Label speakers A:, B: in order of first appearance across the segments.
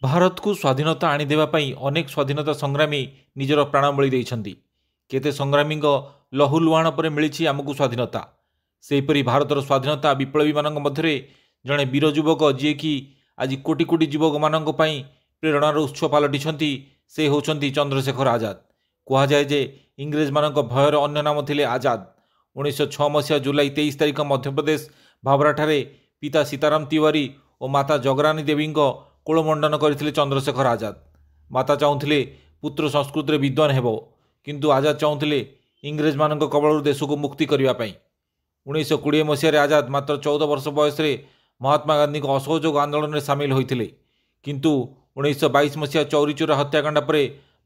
A: भारत को स्वाधीनता आनीदेवा अनेक स्वाधीनता संग्रामी निजर प्राणबली देइछन्ति। केते संग्रामी लहू लुहाण पर मिली आमको स्वाधीनता। सेहीपरि भारतर स्वाधीनता विप्लवी मानक मध्यरे जड़े वीर युवक जी कि आज कोटि कोटि युवक मानक पई प्रेरणार उत्स पलटिछन्ति से होछन्ति चंद्रशेखर आजाद। कहुए जे इंग्रेज मानक भयर अन्य नाम थिले आजाद। 1906 मसीहा जुलाई 23 तारिख मध्यप्रदेश भावराठारे पिता सीताराम तिवारी और माता जगरानी देवी कोलमंडन करथिले चंद्रशेखर आजाद। माता चाहूले पुत्र संस्कृत विद्वान हेबो, किंतु आजाद चाहूले इंग्रेज मानक कबल देश को मुक्ति करने। 1920 मसीह आजाद मात्र 14 वर्ष बयस महात्मा गांधी असहयोग आंदोलन में सामिल होते, किंतु 1922 मसीहा चौरी चोरा हत्याकांड पर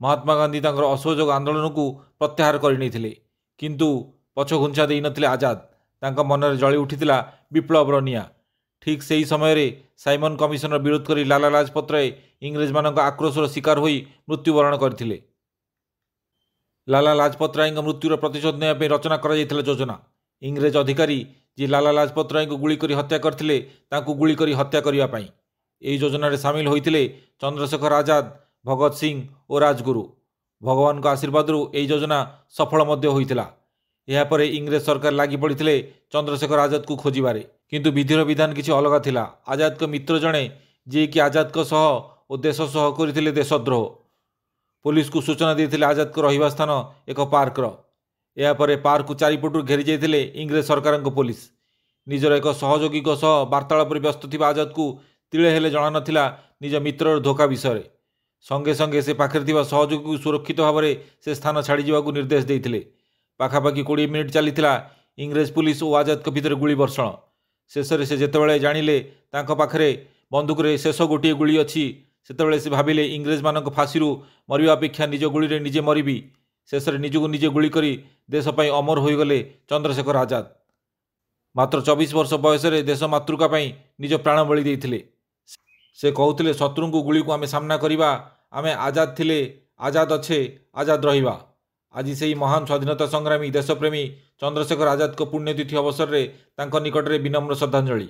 A: महात्मा गांधी असहयोग आंदोलन को प्रत्याहार करते, किंतु पछ घुंचा दे नथिले आजाद। तांका मन में जली उठिथिला विप्लवर निया। ठीक से ही समय साइमन कमिशन विरोध कर लाला लाजपत राय इंग्रेज मानक आक्रोशर शिकार होई मृत्युवरण करथिले। लाला लाजपत राय मृत्युर प्रतिशोध नेबे रचना करा जायथिला योजना। इंग्रेज अधिकारी जी लाला लाजपत राय को गुली करी हत्या करथिले तांकू गुली करी हत्या करिया पई एही योजना रे शामिल होइथिले चंद्रशेखर आजाद, भगत सिंह और राजगुरु। भगवान का आशीर्वाद एही योजना सफल मध्य होइथिला। यापर इंग्रेज सरकार लगी पड़ते चंद्रशेखर आजाद को खोजबारे, किंतु विधिर विधान किसी अलग थिला। आजाद को मित्र जड़े जी कि आजाद को सह और देश सह करथिले देशद्रोह। पुलिस को सूचना देते आजाद को रहिबा स्थान एक पार्कर। यापर पार्क को चारिपटू घेरी जाते इंग्रेज सरकार को पुलिस। निजर एक सहयोगी सह वार्तालाप व्यस्त थी आजाद को तिले हेले जना नथिला निज मित्रर धोखा विषय। संगे संगे से पाखे थिबा सहयोगी को सुरक्षित भाव में से स्थान छाड़ी जावाक निर्देश देते। पाखापाखि 20 मिनिट चलीथिला इंग्रेज पुलिस और आजाद के भितर गुली वर्षण। शेष से जितेबाला जानिले तांको पाखरे बंदूक रे शेष गोटे गुली अच्छी, सेतेबाला से भाविले इंग्रेज मानक फाँसी मरिया अपेक्षा निज गुली रे निजे मरबी। शेष निजको निजे गुली करी देशपाई अमर होगले चंद्रशेखर आजाद। मात्र 24 वर्ष बयस देश मातृका निज प्राण बलि देइथिले। से कहते शत्रु को गुली को आमे सामना करिबा, आमे आजाद थिले, आजाद अच्छे, आजाद रहिबा। आज से महान स्वाधीनता संग्रामी देशप्रेमी चंद्रशेखर आजाद को पुण्यतिथि अवसर में निकट में विनम्र श्रद्धांजलि।